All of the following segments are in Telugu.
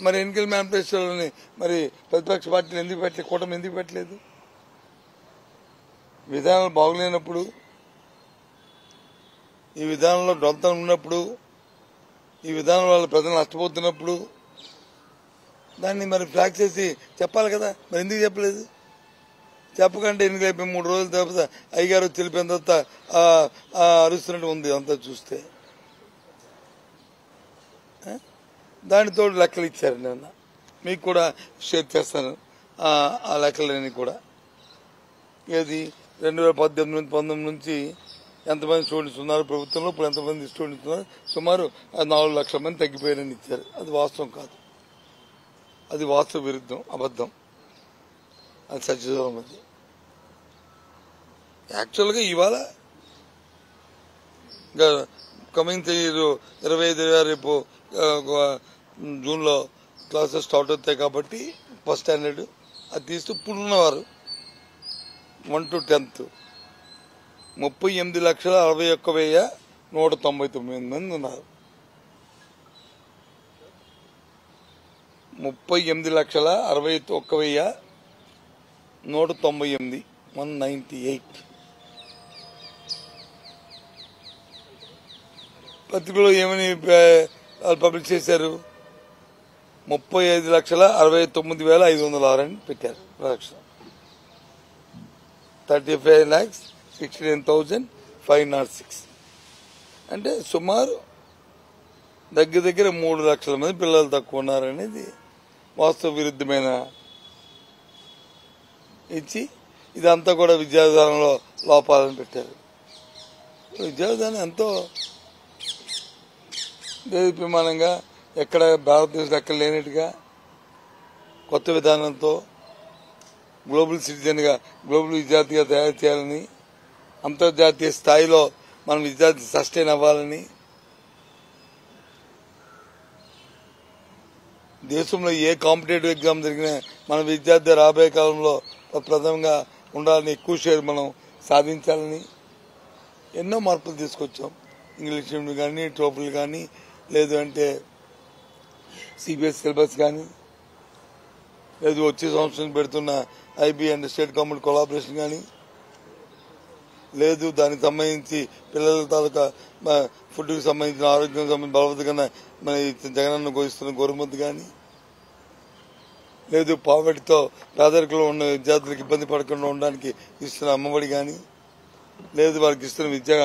మరి ఎన్నికల మేనిఫెస్టోలోని మరి ప్రతిపక్ష పార్టీలు ఎందుకు పెట్టలేదు, కూటమి ఎందుకు పెట్టలేదు? విధానాలు బాగులేనప్పుడు, ఈ విధానంలో డొంతనం ఉన్నప్పుడు, ఈ విధానం వల్ల ప్రజలు నష్టపోతున్నప్పుడు దాన్ని మరి ఫ్లాగ్ చేసి చెప్పాలి కదా. మరి ఎందుకు చెప్పలేదు? చెప్పకంటే ఎన్నికలు అయిపోయి 3 రోజుల తర్వాత అయ్యగారు తెలిపిన తర్వాత అరుస్తున్నట్టు ఉంది అంతా చూస్తే. దానితో లెక్కలు ఇచ్చారు. నిన్న మీకు కూడా షేర్ చేస్తాను ఆ లెక్కలన్నీ కూడా. ఏది 2018-19 నుంచి ఎంతమంది స్టూడెంట్స్ ఉన్నారు ప్రభుత్వంలో, ఇప్పుడు ఎంతమంది స్టూడెంట్స్ ఉన్నారు, సుమారు 4 లక్షల మంది తగ్గిపోయారని ఇచ్చారు. అది వాస్తవం కాదు, అది వాస్తవ విరుద్ధం, అబద్దం, అది సత్యదూరం. అది యాక్చువల్గా ఇవాళ కమింగ్ 25 రేపు జూన్లో క్లాసెస్ స్టార్ట్ అవుతాయి కాబట్టి ఫస్ట్ స్టాండర్డ్ అది తీస్తూ ఇప్పుడున్నవారు 1 to 10th 38,61,199 మంది ఉన్నారు. 38,61,199 198. పత్రికలో ఏమని పబ్లిష్ చేశారు? 35,69,506 అని పెట్టారు. 35,69,506 అంటే సుమారు దగ్గర 3 లక్షల మంది పిల్లలు తక్కువ ఉన్నారనేది వాస్తవ విరుద్ధమైన ఇచ్చి ఇదంతా కూడా విద్యా విధానంలో లోపాలను పెట్టారు. విద్యా విధానం ఎంతో దేదీప్యమానంగా ఎక్కడ భారతదేశంలో ఎక్కడ లేనట్టుగా కొత్త విధానంతో గ్లోబల్ సిటిజన్గా, గ్లోబల్ విద్యార్థిగా తయారు చేయాలని, అంతర్జాతీయ స్థాయిలో మనం విద్యార్థి సస్టైన్ అవ్వాలని, దేశంలో ఏ కాంపిటేటివ్ ఎగ్జామ్ జరిగినా మన విద్యార్థి రాబోయే కాలంలో ప్రథమంగా ఉండాలని, ఎక్కువ షేర్ మనం సాధించాలని ఎన్నో మార్పులు తీసుకొచ్చాం. ఇంగ్లీష్ మీడియం కానీ, టోఫెల్ కానీ, లేదు అంటే సిబిఎస్ సిలబస్ కానీ, లేదు వచ్చే సంవత్సరం పెడుతున్న IB and state government collaboration కానీ, లేదు దానికి సంబంధించి పిల్లల తాలూకా ఫుడ్కి సంబంధించిన, ఆరోగ్యం సంబంధించిన బలవద్గన మన జగనన్న ఘోషిస్తున్న గోరుముద్ద కానీ, లేదు పావర్టీతో పేదరికంలో ఉన్న విద్యార్థులకు ఇబ్బంది పడకుండా ఉండడానికి ఇస్తున్న అమ్మఒడి కానీ, లేదు వారికి ఇస్తున్న విద్యా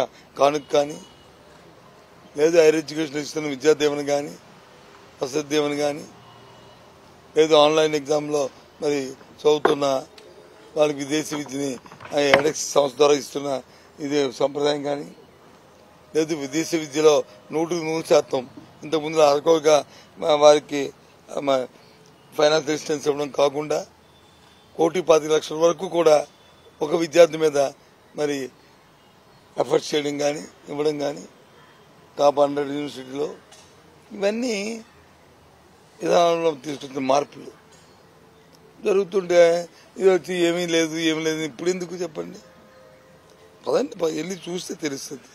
కానుక కానీ, లేదు హైయర్ ఎడ్యుకేషన్ ఇస్తున్న విద్యా దీవెన కానీ, వసతి దీవెన కానీ, లేదు ఆన్లైన్ ఎగ్జామ్లో మరి చదువుతున్న వాళ్ళకి విదేశీ విద్యని ఎడెక్స్ సంస్థ ద్వారా ఇస్తున్న ఇది సంప్రదాయం కానీ, లేదు విదేశీ విద్యలో 100% ఇంతకుముందు అరకొరగా వారికి ఫైనాన్స్ అసిస్టెన్స్ ఇవ్వడం కాకుండా 1,25,00,000 వరకు కూడా ఒక విద్యార్థి మీద మరి ఎఫర్ట్స్ చేయడం కానీ, ఇవ్వడం కానీ టాప్ 100 యూనివర్సిటీలో, ఇవన్నీ విధానంలో తీసుకొచ్చిన మార్పులు జరుగుతుంటే ఇది వచ్చి ఏమీ లేదు ఇప్పుడు ఎందుకు చెప్పండి? పదండి వెళ్ళి చూస్తే తెలుస్తుంది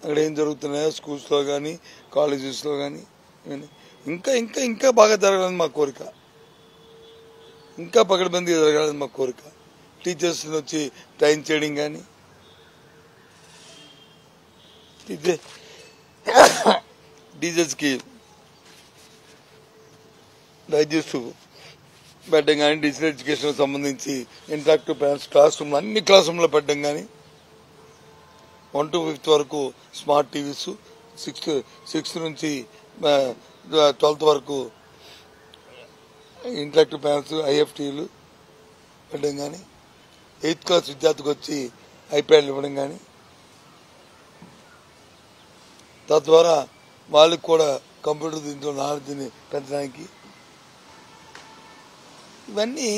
అక్కడ ఏం జరుగుతున్నాయో స్కూల్స్లో కానీ, కాలేజెస్లో కానీ. ఇంకా ఇంకా ఇంకా బాగా జరగాలని మా కోరిక, ఇంకా పకడ్బందీగా జరగాలని మా కోరిక. టీచర్స్ వచ్చి ట్రైన్ చేయడం కానీ, టీచర్స్కి డైజెస్ట్ పెట్టడం కానీ, డిజిటల్ ఎడ్యుకేషన్ సంబంధించి ఇంటరాక్టివ్ ప్లాన్స్ క్లాస్ రూమ్ అన్ని క్లాస్ రూమ్లో పెట్టడం కానీ, 1 to 5th వరకు స్మార్ట్ టీవీస్, 6th నుంచి 12th వరకు ఇంటరాక్టివ్ ప్లాన్స్, ఐఎఫ్టీలు పెట్టడం కానీ, 8th క్లాస్ విద్యార్థికి వచ్చి ఐప్యాడ్లు ఇవ్వడం కానీ, తద్వారా వాళ్ళకి కూడా కంప్యూటర్ దీంట్లో నాలెడ్జ్ని పెంచడానికి, ఇవన్నీ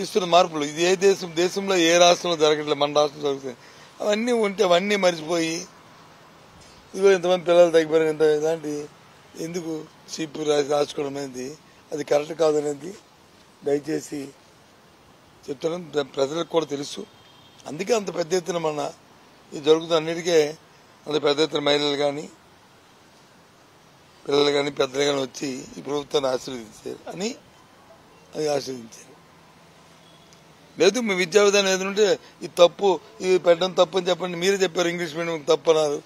ఇస్తున్న మార్పులు. ఇది ఏ దేశంలో ఏ రాష్ట్రంలో జరగట్లేదు, మన రాష్ట్రంలో జరుగుతుంది. అవన్నీ ఉంటే అవన్నీ మర్చిపోయి ఇదిగో ఇంతమంది పిల్లలు తగ్గిపోయారు, ఇలాంటి ఎందుకు చీపు రాసుకోవడం అనేది అది కరెక్ట్ కాదనేది దయచేసి చెప్తున్నాం. ప్రజలకు కూడా తెలుసు. అందుకే అంత పెద్ద ఎత్తున మన ఇది జరుగుతుంది. అన్నిటికే అంత పెద్ద ఎత్తున మహిళలు కానీ పిల్లలు కానీ పెద్దలు కానీ వచ్చి ఈ ప్రభుత్వాన్ని ఆశీర్వదించారు అని అది ఆశీర్వదించారు. లేదు మీ విద్యా విధానం ఏదంటే ఇది తప్పు, ఇది పెట్టడం తప్పు అని చెప్పండి. మీరే చెప్పారు ఇంగ్లీష్ మీడియం తప్పు అన్నారు,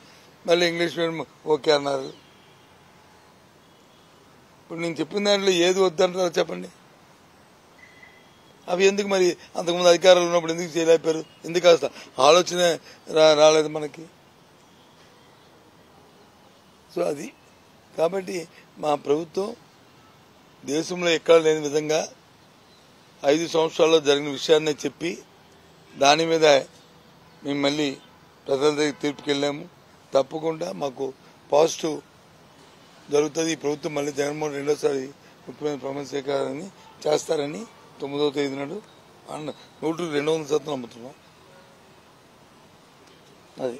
మళ్ళీ ఇంగ్లీష్ మీడియం ఓకే అన్నారు. ఇప్పుడు నేను చెప్పిన దాంట్లో ఏది వద్దంటారో చెప్పండి. అవి ఎందుకు మరి అంతకుముందు అధికారులు ఉన్నప్పుడు ఎందుకు చేయలేకపోయారు? ఎందుకు అసలు ఆలోచన రాలేదు మనకి? సో అది కాబట్టి మా ప్రభుత్వం దేశంలో ఎక్కడ లేని విధంగా 5 సంవత్సరాల్లో జరిగిన విషయాన్ని చెప్పి దాని మీద మేము మళ్ళీ ప్రజల దగ్గర తీర్పుకెళ్ళాము. తప్పకుండా మాకు పాజిటివ్ జరుగుతుంది. ఈ ప్రభుత్వం మళ్ళీ జగన్మోహన్ రెండోసారి ముఖ్యమంత్రి ప్రమాణ స్వీకారాన్ని చేస్తారని 9వ తేదీ నాడు 100% నమ్ముతున్నాం. అది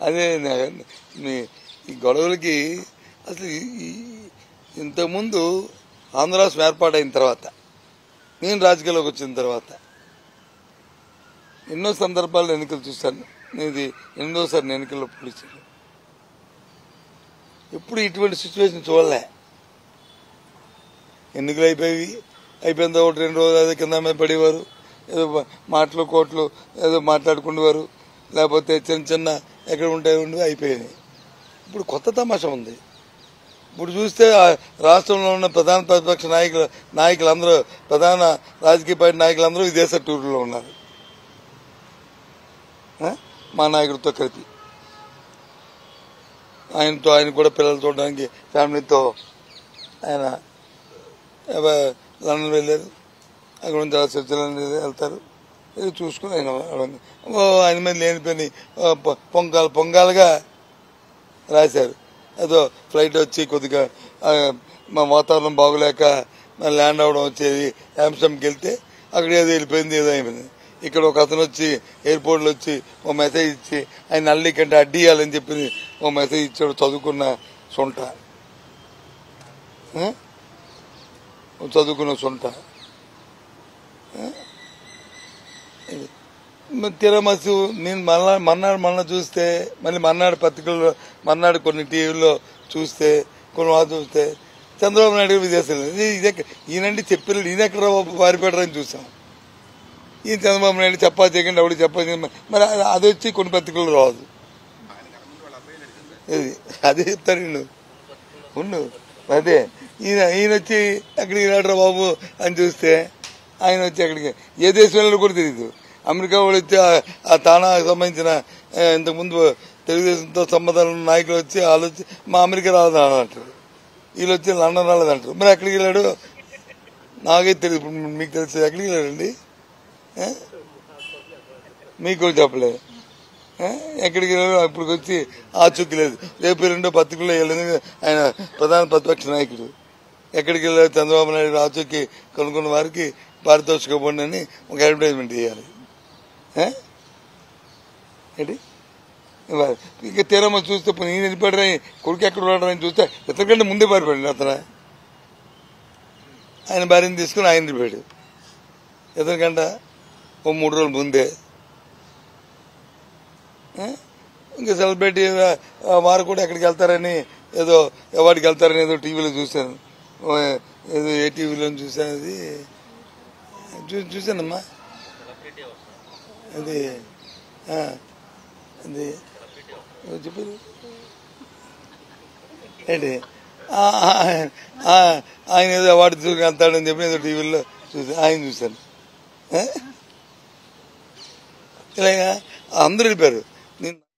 అదే ఈ గొడవలకి అసలు ఇంతకుముందు ఆంధ్ర రాష్ట్రం ఏర్పాటైన తర్వాత నేను రాజకీయాల్లోకి వచ్చిన తర్వాత ఎన్నో సందర్భాల్లో ఎన్నికలు చూశాను. ఇది 8వ ఎన్నికల్లో పోలీసులు ఎప్పుడు ఇటువంటి సిచ్యువేషన్ చూడలే. ఎన్నికలు అయిపోయిన తర్వాత 2 రోజులు అదే కింద మీద పడేవారు, ఏదో మాటలు కోట్లు ఏదో మాట్లాడుకునేవారు, లేకపోతే చిన్న ఎక్కడ ఉంటే అయిపోయాయి. ఇప్పుడు కొత్త తమాషా ఉంది. ఇప్పుడు చూస్తే రాష్ట్రంలో ఉన్న ప్రధాన ప్రతిపక్ష నాయకులందరూ ప్రధాన రాజకీయ పార్టీ నాయకులందరూ విదేశ టూర్లో ఉన్నారు మా నాయకుడితో కలిపి. ఆయన కూడా పిల్లలు చూడడానికి ఫ్యామిలీతో ఆయన లండన్ వెళ్ళారు. అక్కడ నుంచి స్విట్జర్లాండ్ వెళ్తారు. ఇది చూసుకుని ఆయన మీద లేనిపోయి పొంగాలుగా రాశారు. ఏదో ఫ్లైట్ వచ్చి కొద్దిగా మా వాతావరణం బాగోలేక ల్యాండ్ అవడం వచ్చేది, ఆమ్స్టర్డామ్కి వెళ్తే అక్కడ ఏదో వెళ్ళిపోయింది, ఏదో అయిపోయింది. ఇక్కడ ఒక అతను వచ్చి ఎయిర్పోర్ట్లో వచ్చి ఓ మెసేజ్ ఇచ్చి ఆయన అల్లి కంటే అడ్డియాలని చెప్పి ఓ మెసేజ్ ఇచ్చాడు. చదువుకున్న సొంట తిరమసు నేను మన్నాడు చూస్తే మళ్ళీ మన్నాడు పత్రికల్లో మన్నాడు కొన్ని టీవీల్లో చూస్తే కొన్ని వార్త చూస్తే చంద్రబాబు నాయుడు విదేశాలు ఈయనండి చెప్పిన ఈయన ఎక్కడ పారిపెట్టరని చూసాం. ఈయన చంద్రబాబు నాయుడు చెప్పా చేయకండి అప్పుడు చెప్పా మరి అది వచ్చి కొన్ని పత్రికల్లో రాదు. అదే చెప్తాను ఉండు. అదే ఈయన వచ్చి అక్కడికి రాడరా బాబు అని చూస్తే ఆయన వచ్చి అక్కడికి ఏ దేశం వెళ్ళాలో కూడా తెలియదు. అమెరికా వాళ్ళు వచ్చి ఆ తానాకు సంబంధించిన ఇంతకుముందు తెలుగుదేశంతో సంబంధాలు ఉన్న నాయకులు వచ్చి వాళ్ళు వచ్చి మా అమెరికా రాలేదని అంటారు, వీళ్ళు వచ్చి లండన్ రాలేదంటారు. మరి ఎక్కడికి వెళ్ళాడు నాకైతే తెలియదు. మీకు తెలిసి ఎక్కడికి వెళ్ళాడండి? మీకు చెప్పలేదు ఎక్కడికి వెళ్ళాడు. అప్పటికి వచ్చి ఆచూకీ లేదు. రేపు 2 పత్రికల్లో వెళ్ళింది. ఆయన ప్రధాన ప్రతిపక్ష నాయకుడు ఎక్కడికి వెళ్ళారు? చంద్రబాబు నాయుడు ఆచూకీ కొనుక్కున్న వారికి పారితోషిక ఇవ్వండి అని ఒక అడ్వర్టైజ్మెంట్ చేయాలి. ఏంటి ఇక తీరమ్మ చూస్తే నేను వెళ్ళిపోయాడు, కొడుకు ఎక్కడ ఉన్నాడని చూస్తే ఇతనికంటే ముందే పారిపోయాడు. అతను ఆయన భార్యను తీసుకుని ఆయన వెళ్ళిపోయాడు. ఇతనికంట ఓ 3 రోజుల ముందే. ఇంకా సెలబ్రిటీ వారు కూడా ఎక్కడికి వెళ్తారని ఏదో ఎవరికి వెళ్తారని ఏదో టీవీలో చూశాను. ఏదో ఏ టీవీలో చూశాను, అది చూశానమ్మా. అది అది చెప్పారు ఏంటి ఆయన ఏదో అవార్డు తీసుకుని వెళ్తాడని చెప్పి ఏదో టీవీలో చూసాను. ఆయన చూశాను. ఇలాగా అందరూ వెళ్ళిపోయారు.